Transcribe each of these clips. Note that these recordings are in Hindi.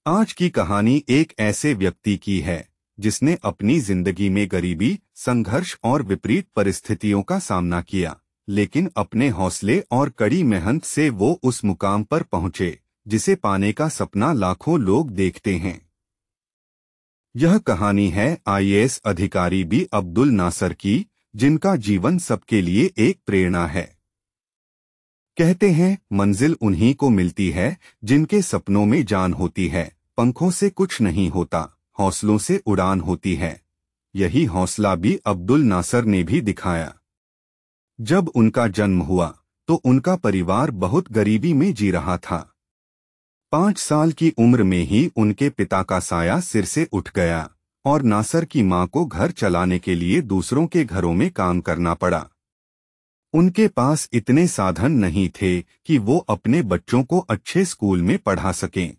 आज की कहानी एक ऐसे व्यक्ति की है जिसने अपनी जिंदगी में गरीबी, संघर्ष और विपरीत परिस्थितियों का सामना किया, लेकिन अपने हौसले और कड़ी मेहनत से वो उस मुकाम पर पहुंचे जिसे पाने का सपना लाखों लोग देखते हैं। यह कहानी है आईएएस अधिकारी बी अब्दुल नासर की, जिनका जीवन सबके लिए एक प्रेरणा है। कहते हैं, मंजिल उन्हीं को मिलती है जिनके सपनों में जान होती है। पंखों से कुछ नहीं होता, हौसलों से उड़ान होती है। यही हौसला भी अब्दुल नासर ने भी दिखाया। जब उनका जन्म हुआ तो उनका परिवार बहुत गरीबी में जी रहा था। 5 साल की उम्र में ही उनके पिता का साया सिर से उठ गया और नासर की मां को घर चलाने के लिए दूसरों के घरों में काम करना पड़ा। उनके पास इतने साधन नहीं थे कि वो अपने बच्चों को अच्छे स्कूल में पढ़ा सकें।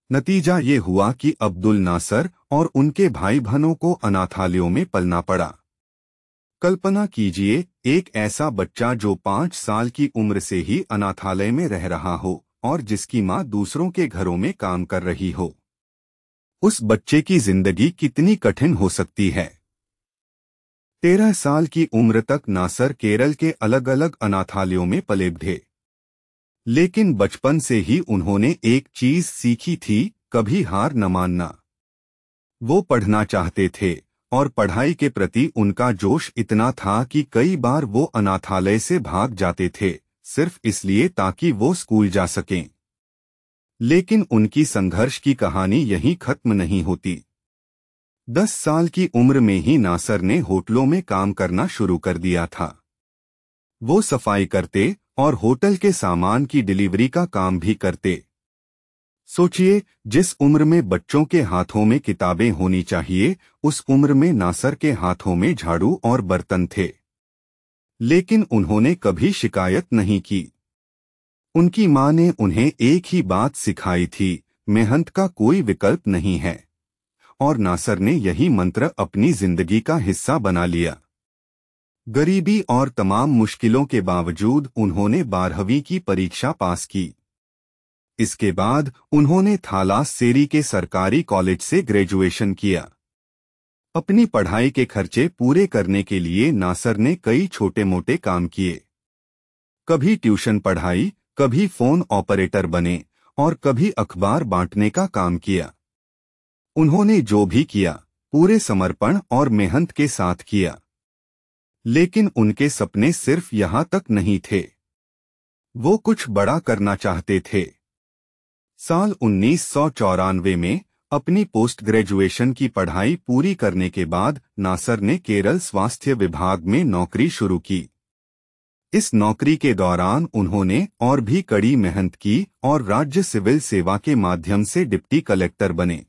नतीजा ये हुआ कि अब्दुल नासर और उनके भाई बहनों को अनाथालयों में पलना पड़ा। कल्पना कीजिए, एक ऐसा बच्चा जो 5 साल की उम्र से ही अनाथालय में रह रहा हो और जिसकी मां दूसरों के घरों में काम कर रही हो। उस बच्चे की जिंदगी कितनी कठिन हो सकती है। 13 साल की उम्र तक नासर केरल के अलग अलग अनाथालयों में पले बढ़े, लेकिन बचपन से ही उन्होंने एक चीज सीखी थी, कभी हार न मानना। वो पढ़ना चाहते थे और पढ़ाई के प्रति उनका जोश इतना था कि कई बार वो अनाथालय से भाग जाते थे, सिर्फ इसलिए ताकि वो स्कूल जा सकें। लेकिन उनकी संघर्ष की कहानी यहीं खत्म नहीं होती। 10 साल की उम्र में ही नासर ने होटलों में काम करना शुरू कर दिया था। वो सफाई करते और होटल के सामान की डिलीवरी का काम भी करते। सोचिए, जिस उम्र में बच्चों के हाथों में किताबें होनी चाहिए, उस उम्र में नासर के हाथों में झाड़ू और बर्तन थे। लेकिन उन्होंने कभी शिकायत नहीं की। उनकी मां ने उन्हें एक ही बात सिखाई थी, मेहनत का कोई विकल्प नहीं है। और नासर ने यही मंत्र अपनी जिंदगी का हिस्सा बना लिया। गरीबी और तमाम मुश्किलों के बावजूद उन्होंने 12वीं की परीक्षा पास की। इसके बाद उन्होंने थालास्सेरी के सरकारी कॉलेज से ग्रेजुएशन किया। अपनी पढ़ाई के खर्चे पूरे करने के लिए नासर ने कई छोटे मोटे काम किए। कभी ट्यूशन पढ़ाई, कभी फोन ऑपरेटर बने और कभी अखबार बांटने का काम किया। उन्होंने जो भी किया, पूरे समर्पण और मेहनत के साथ किया। लेकिन उनके सपने सिर्फ यहाँ तक नहीं थे। वो कुछ बड़ा करना चाहते थे। साल 1994 में अपनी पोस्ट ग्रेजुएशन की पढ़ाई पूरी करने के बाद नासर ने केरल स्वास्थ्य विभाग में नौकरी शुरू की। इस नौकरी के दौरान उन्होंने और भी कड़ी मेहनत की और राज्य सिविल सेवा के माध्यम से डिप्टी कलेक्टर बने।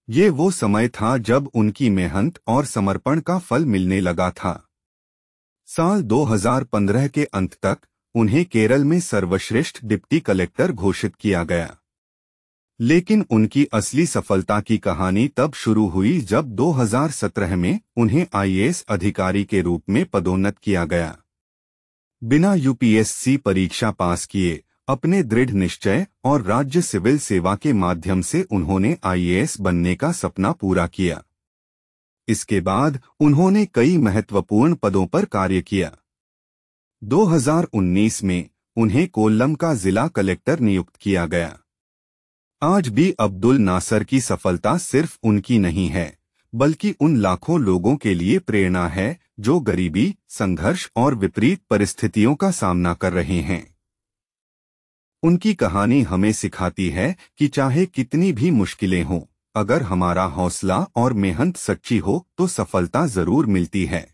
ये वो समय था जब उनकी मेहनत और समर्पण का फल मिलने लगा था। साल 2015 के अंत तक उन्हें केरल में सर्वश्रेष्ठ डिप्टी कलेक्टर घोषित किया गया। लेकिन उनकी असली सफलता की कहानी तब शुरू हुई जब 2017 में उन्हें आईएएस अधिकारी के रूप में पदोन्नत किया गया। बिना यूपीएससी परीक्षा पास किए, अपने दृढ़ निश्चय और राज्य सिविल सेवा के माध्यम से उन्होंने आईएएस बनने का सपना पूरा किया। इसके बाद उन्होंने कई महत्वपूर्ण पदों पर कार्य किया। 2019 में उन्हें कोल्लम का जिला कलेक्टर नियुक्त किया गया। आज भी अब्दुल नासर की सफलता सिर्फ उनकी नहीं है, बल्कि उन लाखों लोगों के लिए प्रेरणा है जो गरीबी, संघर्ष और विपरीत परिस्थितियों का सामना कर रहे हैं। उनकी कहानी हमें सिखाती है कि चाहे कितनी भी मुश्किलें हों, अगर हमारा हौसला और मेहनत सच्ची हो तो सफलता जरूर मिलती है।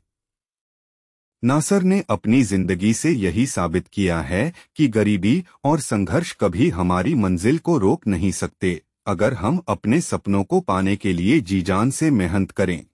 नासर ने अपनी जिंदगी से यही साबित किया है कि गरीबी और संघर्ष कभी हमारी मंजिल को रोक नहीं सकते, अगर हम अपने सपनों को पाने के लिए जी जान से मेहनत करें।